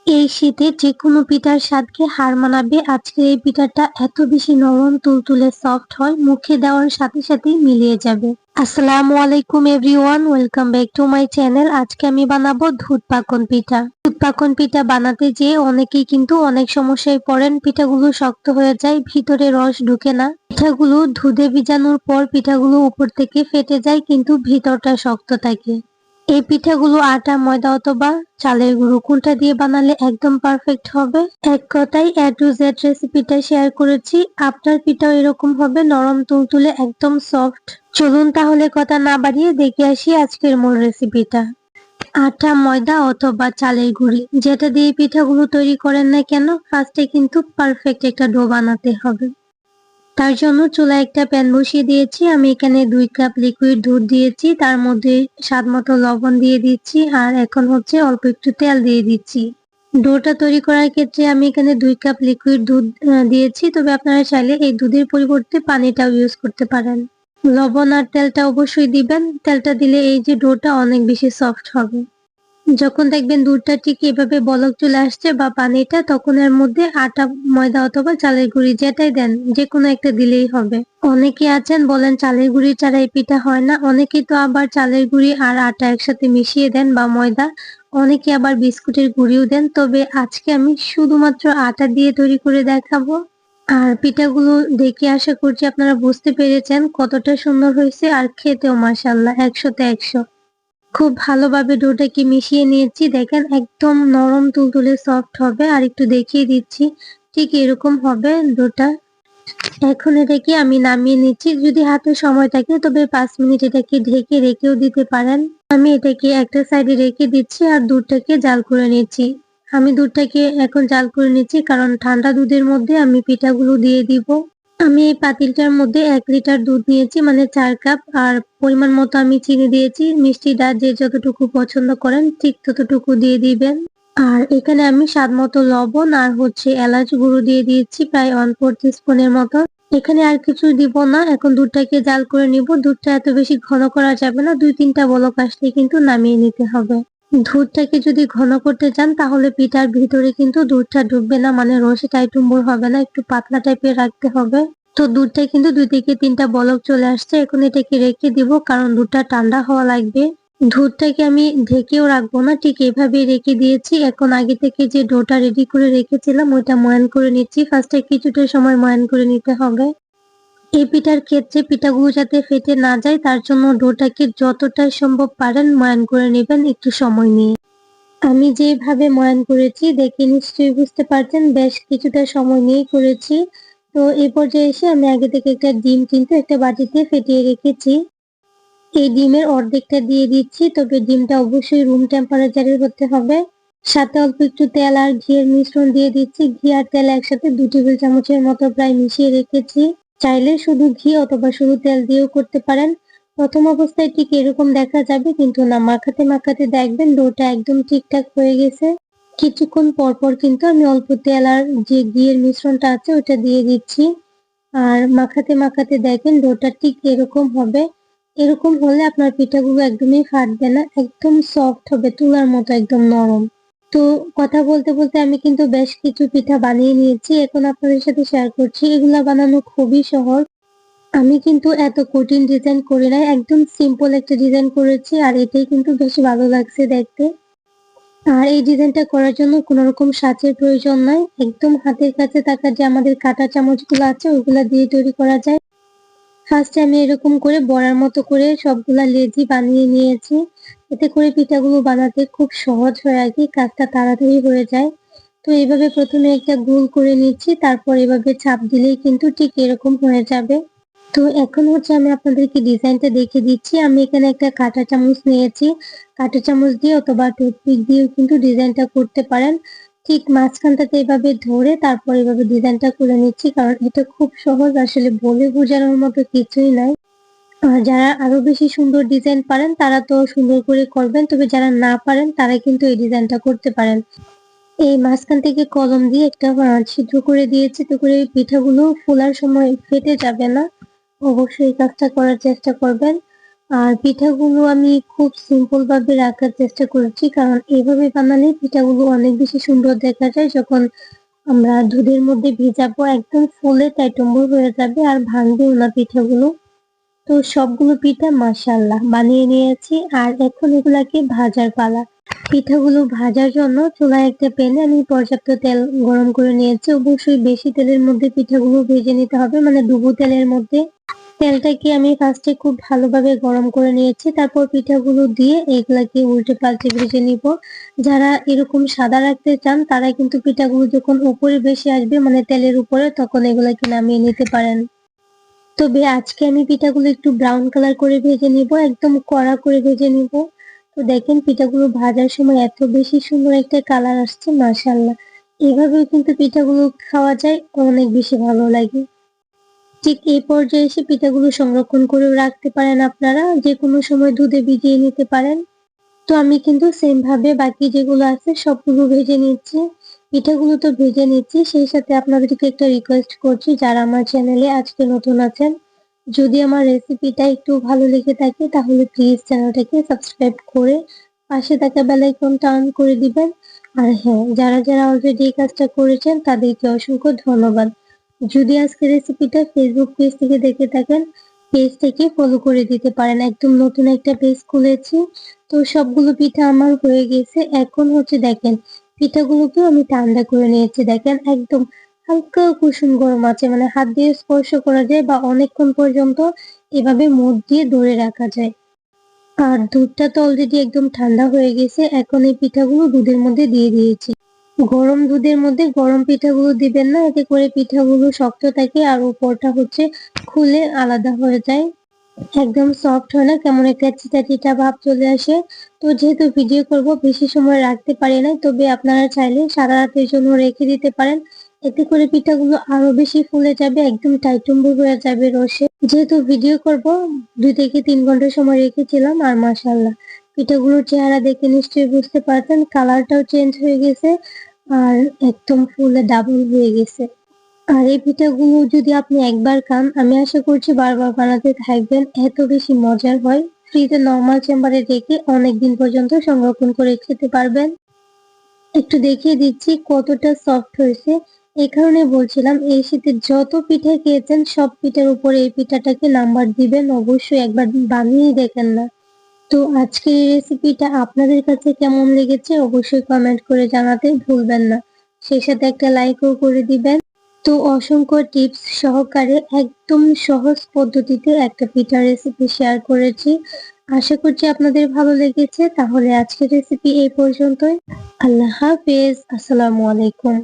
এই শীতে যেকোনো পিঠার স্বাদকে হার মানাবে আজকের এই পিঠাটা এত বেশি নরম তুলতুলে সফট হয় মুখে দেওয়ার সাথে সাথেই মিলিয়ে যাবে। আসসালামু আলাইকুম everyone, welcome back to my channel. আজকে আমি বানাবো দুধ পাকন পিঠা। দুধ পাকন পিঠা বানাতে যেয়ে অনেকেই কিন্তু অনেক সমস্যায় পড়েন। পিঠাগুলো শক্ত হয়ে যায়, ভিতরে রস ঢুকে না। পিঠাগুলো দুধে ভিজানোর পর পিঠাগুলো উপর থেকে ফেটে যায় কিন্তু ভিতরটা শক্ত থাকে। এই পিঠাগুলো আটা, ময়দা অথবা চালের গুঁড়ো কোনটা দিয়ে বানালে একদম পারফেক্ট হবে? এক কথায় A to Z রেসিপিটা শেয়ার করেছি। আপনার পিঠাও এরকম হবে, নরম তুলতুলে একদম সফট। চলুন তাহলে কথা না বাড়িয়ে দেখে আসি আজকের মূল রেসিপিটা। আটা, ময়দা অথবা চালের গুঁড়ি যেটা দিয়ে পিঠাগুলো তৈরি করেন না কেন, ফার্স্টে কিন্তু পারফেক্ট একটা ডো বানাতে হবে। তার জন্য চুলায় একটা প্যান বসিয়ে দিয়েছি। আমি এখানে 2 কাপ লিকুইড দুধ দিয়েছি, তার মধ্যে স্বাদ মতো লবণ দিয়ে দিচ্ছি, আর এখন হচ্ছে অল্প একটু তেল দিয়ে দিচ্ছি। ডোটা তৈরি করার ক্ষেত্রে আমি এখানে 2 কাপ লিকুইড দুধ দিয়েছি, তবে আপনারা চাইলে এই দুধের পরিবর্তে পানিটাও ইউজ করতে পারেন। লবণ আর তেলটা অবশ্যই দিবেন, তেলটা দিলে এই যে ডোটা অনেক বেশি সফট হবে। যখন দেখবেন দুধটা ঠিক এভাবে বলক চলে আসছে বা পানিটা, তখন এর মধ্যে আটা, ময়দা অথবা চালের গুঁড়ি যেটাই দেন যে কোনো একটা দিলেই হবে। অনেকে আছেন বলেন চালের গুঁড়ি ছাড়া এই পিঠা হয় না, অনেকে তো আবার চালের গুঁড়ি আর আটা একসাথে মিশিয়ে দেন বা ময়দা, অনেকে আবার বিস্কুটের গুঁড়িও দেন। তবে আজকে আমি শুধুমাত্র আটা দিয়ে তৈরি করে দেখাবো। আর পিঠাগুলো দেখে আশা করছি আপনারা বুঝতে পেরেছেন কতটা সুন্দর হয়েছে, আর খেতেও মাশাআল্লাহ 100তে 100। খুব ভালোভাবে ডোটাকে মিশিয়ে নিয়েছি, দেখেন একদম নরম তুলতুলে সফট হবে। আর একটু দেখিয়ে দিচ্ছি, ঠিক এরকম হবে ডোটা। এখন এটাকে আমি নামিয়ে নিচ্ছি। যদি হাতে সময় থাকে তবে 5 মিনিট এটাকে ঢেকে রেখেও দিতে পারেন। আমি এটাকে একটা সাইডে রেখে দিচ্ছি আর দুধটাকে জাল করে নিচ্ছি। আমি দুধটাকে এখন জাল করে নিচ্ছি কারণ ঠান্ডা দুধের মধ্যে আমি পিঠাগুলো দিয়ে দিব। আমি এই পাতিলটার মধ্যে 1 লিটার দুধ নিয়েছি, মানে 4 কাপ, আর পরিমাণ মতো আমি চিনি দিয়েছি। মিষ্টিটা যে যতটুকু পছন্দ করেন ঠিক ততটুকু দিয়ে দিবেন। আর এখানে আমি স্বাদ মতো লবণ আর হচ্ছে এলাচ গুঁড়ো দিয়ে দিয়েছি প্রায় 1/4 টিস্পুনের মতো। এখানে আর কিছু দিব না। এখন দুধটাকে জাল করে নিব। দুধটা এত বেশি ঘন করা যাবে না, 2-3টা বলক আসলে কিন্তু নামিয়ে নিতে হবে। দুধটাকে যদি ঘন করতে চান তাহলে পিঠার ভিতরে কিন্তু দুধটা ডুববে না, মানে রসে টাইটুম্বুর হবে না, একটু পাতলা টাইপের রাখতে হবে। তো দুধটা কিন্তু 2 থেকে 3টা বলক চলে আসছে। এখন এটাকে রেখে দিব কারণ দুধটা ঠান্ডা হওয়া লাগবে। দুধটাকে আমি ঢেকেও রাখবো না, ঠিক এভাবে রেখে দিয়েছি। এখন আগে থেকে যে ডোটা রেডি করে রেখেছিলাম ওইটা ময়ান করে নিচ্ছি। ফার্স্টে কিছুটা সময় ময়ান করে নিতে হবে। এই পিঠার ক্ষেত্রে পিঠাগুলো যাতে ফেটে না যায় তার জন্য ডোটাকে যতটা সম্ভব পারেন ময়ান করে নেবেন একটু সময় নিয়ে। আমি যেভাবে ময়ান করেছি দেখে নিশ্চয়ই বুঝতে পারছেন, বেশ কিছুটা সময় নিয়েই করেছি। তো এই পর্যায়ে এসে আমি আগে থেকে একটা ডিম কিন্তু একটা বাটিতে ফেটিয়ে রেখেছি। এই ডিমের অর্ধেকটা দিয়ে দিচ্ছি, তবে ডিমটা অবশ্যই রুম টেম্পারেচারের হতে হবে। সাথে অল্প একটু তেল আর ঘিয়ের মিশ্রণ দিয়ে দিচ্ছি। ঘি আর তেল একসাথে 2 টেবিল চামচের মতো প্রায় মিশিয়ে রেখেছি। চাইলে শুধু ঘি অথবা শুধু তেল দিয়েও করতে পারেন। প্রথম অবস্থায় ঠিক এরকম দেখা যাবে, কিন্তু না, মাখাতে মাখাতে দেখবেন ডোটা একদম ঠিকঠাক হয়ে গেছে। কিছুক্ষণ পর পর কিন্তু আমি অল্প তেল আর যে ঘিয়ের মিশ্রণটা আছে ওটা দিয়ে দিচ্ছি। আর মাখাতে মাখাতে দেখেন ডোটা ঠিক এরকম হবে। এরকম হলে আপনার পিঠাগুলো একদমই ফাটবে না, একদম সফট হবে, তুলার মতো একদম নরম। তো কথা বলতে বলতে আমি কিন্তু বেশ কিছু পিঠা বানিয়ে নিয়েছি, এখন আপনাদের সাথে শেয়ার করছি। এগুলা বানানো খুবই সহজ। আমি কিন্তু এত কঠিন ডিজাইন করি নাই, একদম সিম্পল একটা ডিজাইন করেছি, আর এটাই কিন্তু বেশ ভালো লাগছে দেখতে। আর এই ডিজাইনটা করার জন্য কোনো রকম সাঁচের প্রয়োজন নাই, একদম হাতের কাছে থাকা যে আমাদের কাঁটা চামচগুলো আছে ওইগুলা দিয়ে তৈরি করা যায়। ফার্স্টে আমি এরকম করে বড়ার মতো করে সবগুলা লেচি বানিয়ে নিয়েছি। এতে করে পিঠাগুলো বানাতে খুব সহজ হয় আর কি, কাজটা তাড়াতাড়ি হয়ে যায়। তো এইভাবে প্রথমে একটা গোল করে নিচ্ছি, তারপর এভাবে চাপ দিলেই কিন্তু ঠিক এরকম হয়ে যাবে। তো এখন হচ্ছে আমি আপনাদেরকে ডিজাইনটা দেখিয়ে দিচ্ছি। আমি এখানে একটা কাঁটা চামচ নিয়েছি। কাঁটা চামচ দিয়ে অথবা টুথপিক দিয়েও কিন্তু ডিজাইনটা করতে পারেন। ঠিক মাঝখানটাতে এভাবে ধরে তারপর এভাবে ডিজাইনটা করে নিচ্ছি, কারণ এটা খুব সহজ, আসলে বলে বোঝানোর মতো কিছুই নাই। আর যারা আরো বেশি সুন্দর ডিজাইন পারেন তারা তো সুন্দর করে করবেন, তবে যারা না পারেন তারা কিন্তু এই ডিজাইনটা করতে পারেন। এই মাঝখান থেকে কলম দিয়ে একটা ছিদ্র করে দিয়েছি, তো করে এই পিঠাগুলো ফোলার সময় ফেটে যাবে না। অবশ্যই এই কাজটা করার চেষ্টা করবেন। আর পিঠাগুলো আমি খুব সিম্পল ভাবে রাখার চেষ্টা করেছি, কারণ এইভাবে বানালে পিঠাগুলো অনেক বেশি সুন্দর দেখা যায়। যখন আমরা দুধের মধ্যে ভিজাবো একদম ফুলে টাইটম্বুর হয়ে যাবে আর ভাঙবেও না পিঠাগুলো। তো সবগুলো পিঠা মাশাআল্লাহ বানিয়ে নিয়েছি, আর এখন এগুলাকে ভাজার পালা। পিঠাগুলো ভাজার জন্য চুলায় একটা প্যানে আমি পর্যাপ্ত তেল গরম করে নিয়েছি। অবশ্যই বেশি তেলের মধ্যে পিঠাগুলো ভেজে নিতে হবে, মানে ডুবো তেলের মধ্যে। তেলটাকে আমি ফার্স্টে খুব ভালোভাবে গরম করে নিয়েছি, তারপর পিঠাগুলো দিয়ে এগুলাকে উল্টে পাল্টে ভেজে নিব। যারা এরকম সাদা রাখতে চান তারা কিন্তু পিঠাগুলো যখন উপরে বেশি আসবে, মানে তেলের উপরে, তখন এগুলাকে নামিয়ে নিতে পারেন। তবে আজকে আমি পিঠাগুলো একটু ব্রাউন কালার করে ভেজে নিব, একদম কড়া করে ভেজে নিব। তো দেখেন পিঠাগুলো ভাজার সময় এত বেশি সুন্দর একটা কালার আসছে, মাশাআল্লাহ। এভাবেও কিন্তু পিঠাগুলো খাওয়া যায়, অনেক বেশি ভালো লাগে। ঠিক এই পর্যায়ে এসে পিঠাগুলো সংরক্ষণ করেও রাখতে পারেন আপনারা, যে কোনো সময় দুধে ভিজিয়ে নিতে পারেন। তো আমি কিন্তু সেম ভাবে বাকি যেগুলো আছে সবগুলো ভেজে নিচ্ছি। পিঠাগুলো তো ভেজে নিচ্ছি, সেই সাথে আপনাদেরকে একটা রিকোয়েস্ট করছি, যারা আমার চ্যানেলে আজকে নতুন আছেন, যদি আমার রেসিপিটা একটু ভালো লেগে থাকে তাহলে প্লিজ চ্যানেলটাকে সাবস্ক্রাইব করে পাশে থাকা বেল আইকনটা অন করে দিবেন। আর হ্যাঁ, যারা যারা অলরেডি এই কাজটা করেছেন তাদেরকে অসংখ্য ধন্যবাদ। যদি আজকের রেসিপিটা ফেসবুক পেজ থেকে দেখে থাকেন, পেজটাকে ফলো করে দিতে পারেন। একদম নতুন একটা পেজ খুলেছি। তো সবগুলো পিঠা আমার হয়ে গেছে। এখন হচ্ছে দেখেন, পিঠাগুলোকে আমি ঠান্ডা করে নিয়েছি। দেখেন একদম হালকা কুসুম গরম আছে, মানে হাত দিয়ে স্পর্শ করা যায় বা অনেকক্ষণ পর্যন্ত এভাবে মুখ দিয়ে ধরে রাখা যায়। আর দুধটা তো অলরেডি একদম ঠান্ডা হয়ে গেছে। এখন এই পিঠাগুলো দুধের মধ্যে দিয়ে দিয়েছি। গরম দুধের মধ্যে গরম পিঠাগুলো দিবেন না, এতে করে পিঠাগুলো শক্ত থাকে আর উপরটা হচ্ছে খুলে আলাদা হয়ে যায়। একদম সফট হয় না, কেমন একটা চিটা চিটা ভাব চলে আসে। তো যেহেতু ভিডিও করব বেশি সময় রাখতে পারি না, তবে আপনারা চাইলে সারা রাতের জন্য রেখে দিতে পারেন। এতে করে পিঠাগুলো আরো বেশি ফুলে যাবে, একদম টাইটম্বুর হয়ে যাবে রসে। যেহেতু ভিডিও করব 2 থেকে 3 ঘন্টা সময় রেখেছিলাম, আর মাশাআল্লাহ পিঠাগুলোর চেহারা দেখে নিশ্চয়ই বুঝতে পারছেন, কালারটাও চেঞ্জ হয়ে গেছে আর একদম ফুলে ডাবল হয়ে গেছে। আর এই পিঠাগুলো যদি আপনি একবার খান, আমি আশা করছি বারবার বানাতে থাকবেন, এত বেশি মজার হয়। ফ্রিজে নরমাল চেম্বারে রেখে অনেকদিন পর্যন্ত সংরক্ষণ করে খেতে পারবেন। একটু দেখিয়ে দিচ্ছি কতটা সফট হয়েছে। এই কারণে বলছিলাম এই শীতে যত পিঠা খেয়েছেন সব পিঠার উপরে এই পিঠাটাকে নাম্বার দিবেন, অবশ্যই একবার বানিয়ে দেখেন না। তো আজকের এই রেসিপিটা আপনাদের কাছে কেমন লেগেছে অবশ্যই কমেন্ট করে জানাতে ভুলবেন না। সেই সাথে একটা লাইকও করে দিবেন। তো অসংখ্য টিপস সহকারে একদম সহজ পদ্ধতিতে একটা পিঠার রেসিপি শেয়ার করেছি। আশা করছি আপনাদের ভালো লেগেছে। তাহলে আজকের রেসিপি এই পর্যন্তই। আল্লাহ হাফেজ। আসসালামু আলাইকুম।